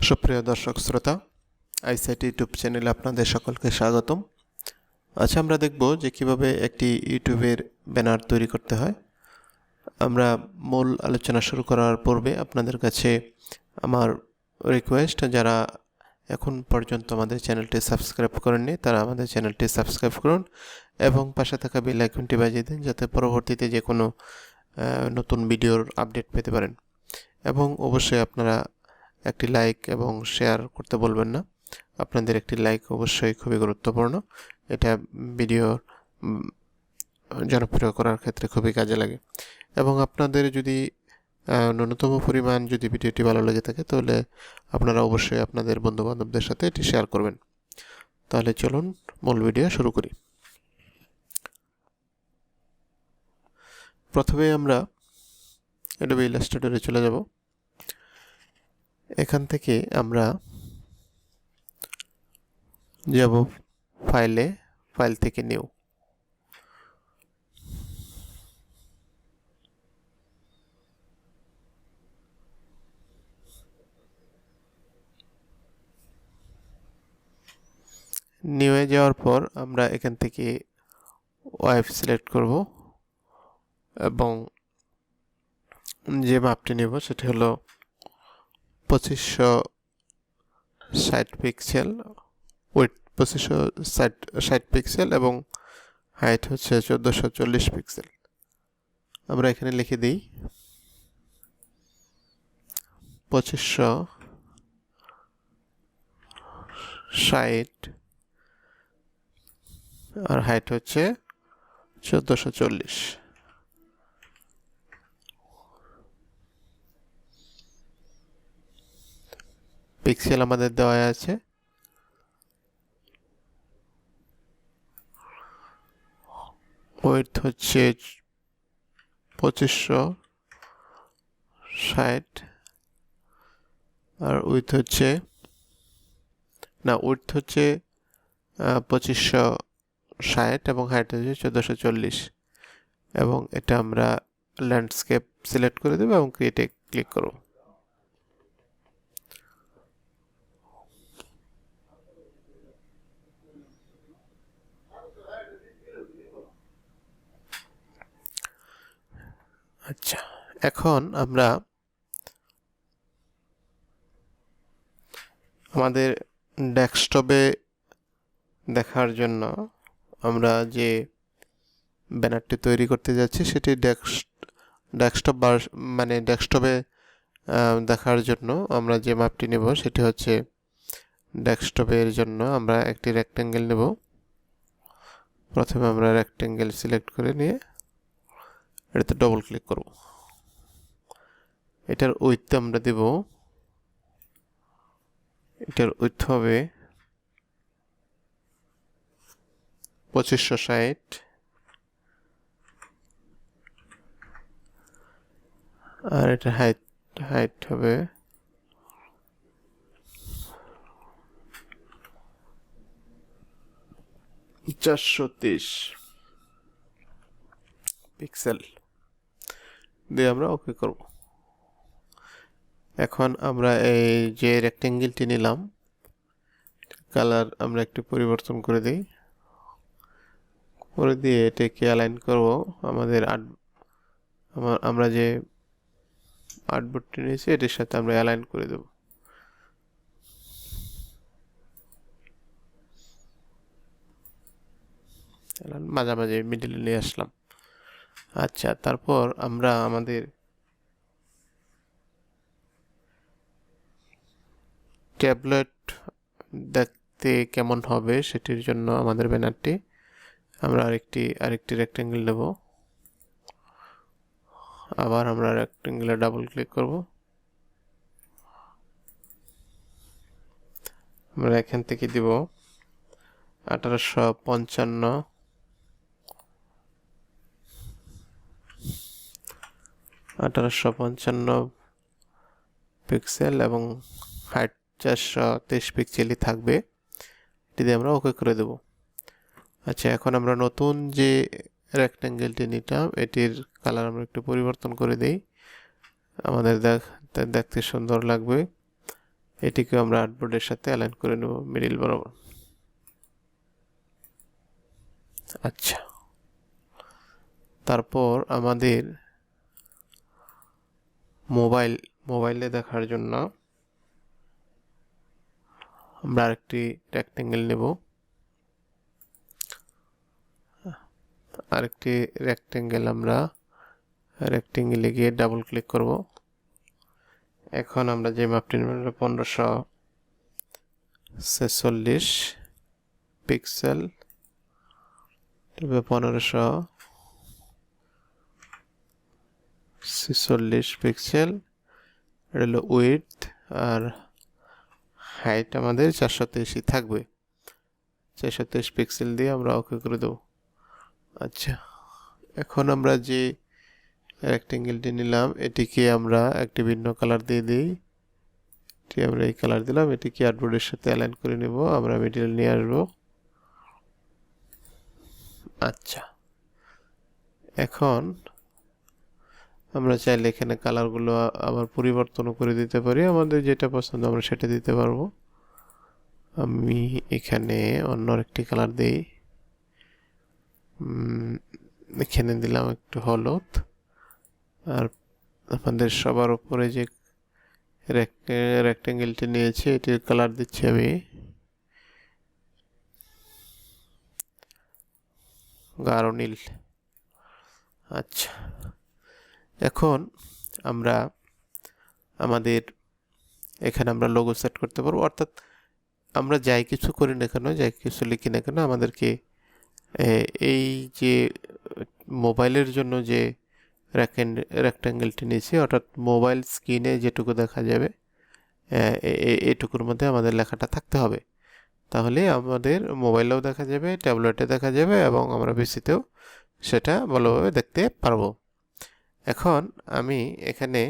সুপ্রিয় দর্শক শ্রোতা, আইসাইটি ইউটিউব চ্যানেলে আপনাদের সকলকে স্বাগতম। আচ্ছা, আমরা দেখব যে কিভাবে একটি ইউটিউবের ব্যানার তৈরি করতে হয়। আমরা মূল আলোচনা শুরু করার পূর্বে আপনাদের কাছে আমার রিকোয়েস্ট, যারা এখন পর্যন্ত আমাদের চ্যানেলটি সাবস্ক্রাইব করেননি তারা আমাদের চ্যানেলটি সাবস্ক্রাইব করুন এবং পাশে থাকা বেল আইকনটি বাজিয়ে দিন, যাতে পরবর্তীতে যে কোনো নতুন ভিডিওর আপডেট পেতে পারেন। এবং অবশ্যই আপনারা একটি লাইক এবং শেয়ার করতে বলবেন না। আপনাদের একটি লাইক অবশ্যই খুবই গুরুত্বপূর্ণ, এটা ভিডিও জনপ্রিয় করার ক্ষেত্রে খুবই কাজে লাগে। এবং আপনাদের যদি ন্যূনতম পরিমাণ যদি ভিডিওটি ভালো লেগে থাকে তাহলে আপনারা অবশ্যই আপনাদের বন্ধুবান্ধবদের সাথে এটি শেয়ার করবেন। তাহলে চলুন মূল ভিডিও শুরু করি। প্রথমে আমরা অ্যাডোবি ইলাস্ট্রেটরে চলে যাব। এখান থেকে আমরা যাব ফাইল থেকে নিউ। নিউয়ে যাওয়ার পর আমরা এখান থেকে ওয়েভ সিলেক্ট করব এবং যে মাপটি নেব সেটি হলো 2560 পিক্সেল, উইডথ 2560 পিক্সেল এবং হাইট হচ্ছে 1440 পিক্সেল। আমরা এখানে লিখে দিই 2560 আর হাইট হচ্ছে 1440। পিক্সেল আমাদের দেওয়া আছে। উইডথ হচ্ছে 2560 আর উইডথ হচ্ছে 2560 এবং হাইট হচ্ছে 1440 এবং এটা আমরা ল্যান্ডস্কেপ সিলেক্ট করে দেবো এবং ক্রিয়েটে ক্লিক করব। আচ্ছা, এখন আমরা আমাদের ডেস্কটপে দেখার জন্য আমরা যে ব্যানারটি তৈরি করতে যাচ্ছি সেটি ডেস্কটপে দেখার জন্য আমরা যে মাপটি নেব সেটি হচ্ছে ডেস্কটপের জন্য আমরা একটি রেক্ট্যাঙ্গেল নেব। প্রথমে আমরা রেক্ট্যাঙ্গেল সিলেক্ট করে নিয়ে এটাতে ডবল ক্লিক করব। এটার উইডথ আমরা দেব, এটার উইডথ হবে 2560 আর এটা হাইট হবে 430 পিক্সেল দিয়ে আমরা ওকে করব। এখন আমরা এই যে রেক্ট্যাঙ্গেলটি নিলাম কালার আমরা একটু পরিবর্তন করে দিয়ে এটাকে অ্যালাইন করব আমাদের আমরা যে আর্টবোর্ডটি নিয়েছি এটির সাথে আমরা অ্যালাইন করে দেব। মাঝামাঝি মিডলে নিয়ে আসলাম। আচ্ছা, তারপর আমরা আমাদের ট্যাবলেট দেখতে কেমন হবে সেটির জন্য আমাদের ব্যানারটি আমরা আরেকটি রেক্ট্যাঙ্গেল নেব। আবার আমরা রেক্ট্যাঙ্গেলে ডাবল ক্লিক করব। আমরা এখান থেকে দিব 1855 পিক্সেল এবং হাইট 430 পিক্সেলই থাকবে। এটি দিয়ে আমরা ওকে করে দেব। আচ্ছা, এখন আমরা নতুন যে রেক্ট্যাঙ্গেলটি নিতাম এটির কালার আমরা একটু পরিবর্তন করে দেই, আমাদের দেখতে সুন্দর লাগবে এটিকে আমরা আর্টবোর্ডের সাথে অ্যালাইন করে নেব মিডিল বরাবর। আচ্ছা, তারপর আমাদের মোবাইলে দেখার জন্য আমরা আরেকটি রেক্টেঙ্গেল নেব। আমরা রেক্টেঙ্গেলে গিয়ে ডাবল ক্লিক করব। এখন আমরা যে মাপটি নেব 1546 পিক্সেল, 1546 পিক্সেল। এটা হলো উইডথ, আর হাইট আমাদের 423 থাকবে। 423 পিক্সেল দিয়ে আমরা ওকে করে দেব। আচ্ছা, এখন আমরা যে রেক্টেঙ্গেলটি নিলাম এটিকে আমরা একটি ভিন্ন কালার দিয়ে দিই। আমরা এই কালার দিলাম, এটিকে আর্টবোর্ডের সাথে অ্যালাইন করে নেব। আমরা মিডিল নিয়ে আসবো। আচ্ছা, এখন আমরা চাইলে এখানে কালারগুলো আবার পরিবর্তনও করে দিতে পারি। আমাদের যেটা পছন্দ আমরা সেটা দিতে পারবো। আমি এখানে অন্য একটি কালার দিই। এখানে দিলাম একটু হলুদ। আর আপনাদের সবার উপরে যে রেক্টেঙ্গেলটি নিয়েছি এটির কালার দিচ্ছি আমি গাঢ় নীল। আচ্ছা, এখন আমরা আমাদের এখানে আমরা লোগো সেট করতে পারবো। অর্থাৎ আমরা যাই কিছু করি না কেন, যাই কিছু লিখি না কেন, আমাদেরকে এই যে মোবাইলের জন্য যে রেক্টেঙ্গেলটি নিয়েছি, অর্থাৎ মোবাইল স্ক্রিনে যেটুকু দেখা যাবে এটুকুর মধ্যে আমাদের লেখাটা থাকতে হবে। তাহলে আমাদের মোবাইলেও দেখা যাবে, ট্যাবলেটে দেখা যাবে, এবং আমরা পিসিতেও সেটা ভালোভাবে দেখতে পারবো। এখন আমি এখানে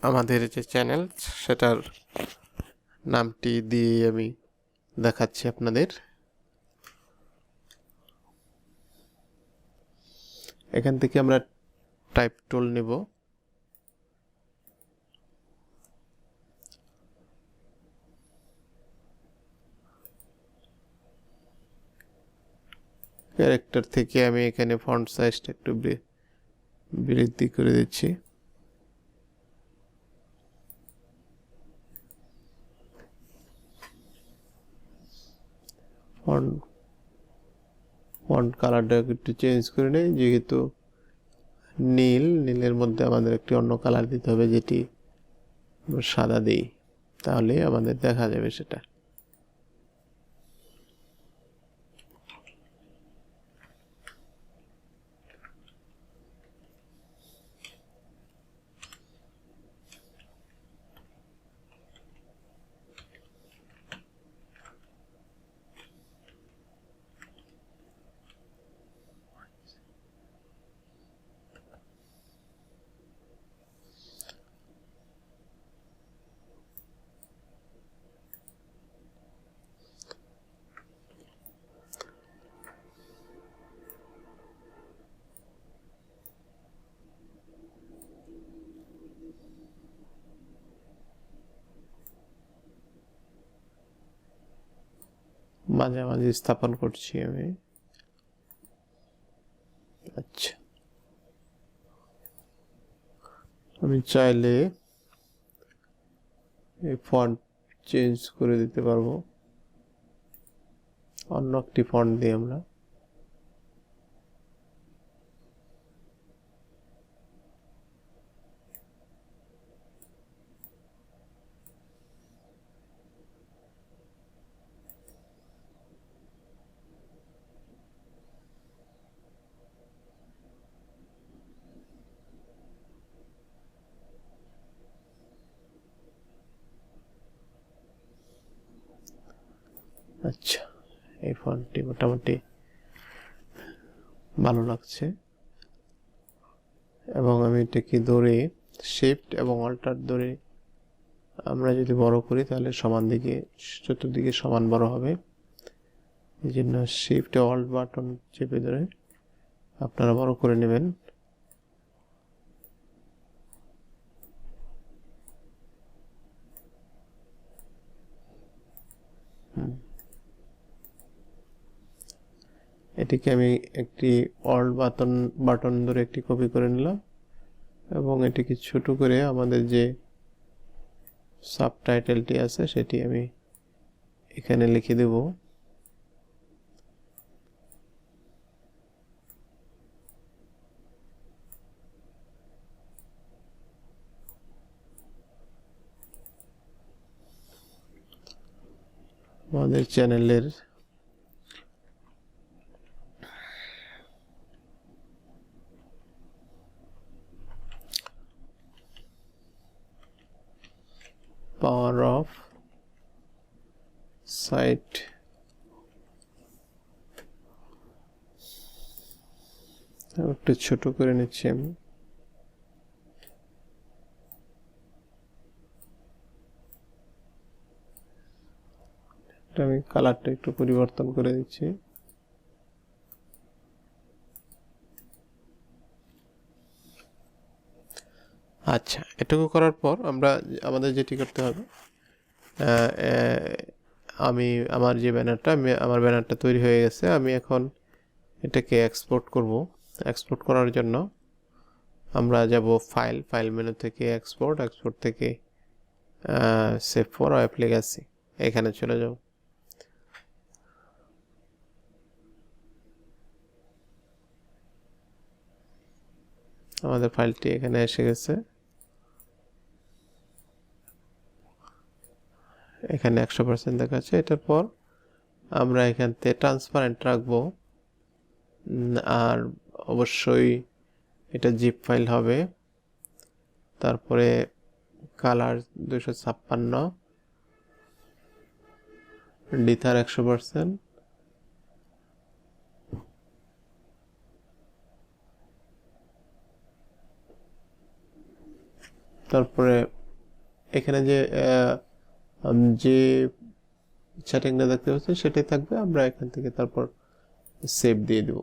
আমাদের যে চ্যানেল সেটার নামটি দিয়ে আমি দেখাচ্ছি আপনাদের। এখান থেকে আমরা টাইপ টুল নেব। ক্যারেক্টার থেকে আমি এখানে ফন্ট সাইজটা একটু বৃদ্ধি করে দিচ্ছি। ফন্ট কালারটা একটু চেঞ্জ করে নেই, যেহেতু নীলের মধ্যে আমাদের একটি অন্য কালার দিতে হবে, যেটি সাদা দিই, তাহলে আমাদের দেখা যাবে সেটা। মাঝামাঝি স্থাপন করছি আমি। আচ্ছা, আমি চাইলে এই ফন্ট চেঞ্জ করে দিতে পারবো, অন্য একটি ফন্ট দিয়ে আমরা। আচ্ছা, এই ফন্টটি মোটামুটি ভালো লাগছে, এবং আমি এটাকে ধরে শিফট এবং অল্টার ধরে আমরা যদি বড় করি তাহলে সমান দিকে, চতুর্দিকে সমান বড় হবে। এই জন্য শিফট অল্ট বাটন চেপে ধরে আপনারা বড় করে নেবেন। এটিকে আমি একটি অল্ট বাটন ধরে একটি কপি করে নিলাম এবং এটিকে ছোট করে আমাদের যে সাবটাইটেলটি আছে সেটি আমি এখানে লিখে দেব। আমাদের চ্যানেলের পাওয়ার অফ সাইট একটু ছোট করে নিচ্ছি আমি। আমি কালারটা একটু পরিবর্তন করে দিচ্ছি। আচ্ছা, এটুকু করার পর আমাদের যেটি করতে হবে, আমি আমার যে ব্যানারটা আমার ব্যানারটা তৈরি হয়ে গেছে। আমি এখন এটাকে এক্সপোর্ট করব। এক্সপোর্ট করার জন্য আমরা যাব ফাইল মেনু থেকে এক্সপোর্ট থেকে সেভ ফর ওয়েব লেগাসি এখানে চলে যাব। আমাদের ফাইলটি এখানে এসে গেছে। এখানে 100% দেখাচ্ছে। এটার পর আমরা এখান থেকে ট্রান্সপারেন্ট রাখবো, আর অবশ্যই এটা জিপ ফাইল হবে। তারপরে কালার 256, ডিথার 100%, তারপরে এখানে যে সেটিংটা দেখতে পাচ্ছি সেটাই থাকবে। আমরা এখান থেকে তারপর সেভ দিয়ে দেব।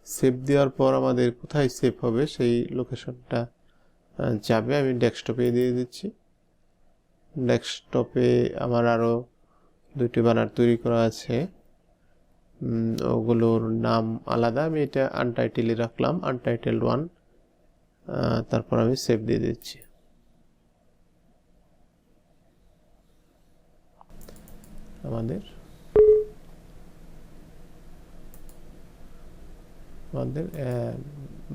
সেভ দেওয়ার পর আমাদের কোথায় সেভ হবে সেই লোকেশনটা যাবে। আমি ডেস্কটপে দিয়ে দিচ্ছি। ডেস্কটপে আমার আরও 2টি ব্যানার তৈরি করা আছে, ওগুলোর নাম আলাদা। আমি এটা আনটাইটেলই রাখলাম, আনটাইটেলড 1। তারপর আমি সেভ দিয়ে দিচ্ছি। আমাদের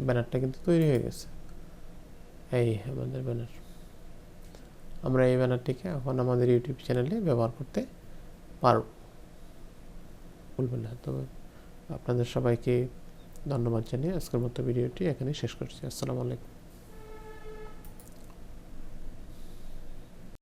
ব্যানারটা কিন্তু তৈরি হয়ে গেছে। এই আমাদের ব্যানার। আমরা এই ব্যানারটিকে এখন আমাদের ইউটিউব চ্যানেলে ব্যবহার করতে পারব। বলবেন না। তবে আপনাদের সবাইকে ধন্যবাদ জানিয়ে আজকের মতো ভিডিওটি এখানেই শেষ করছি। আসসালামু আলাইকুম।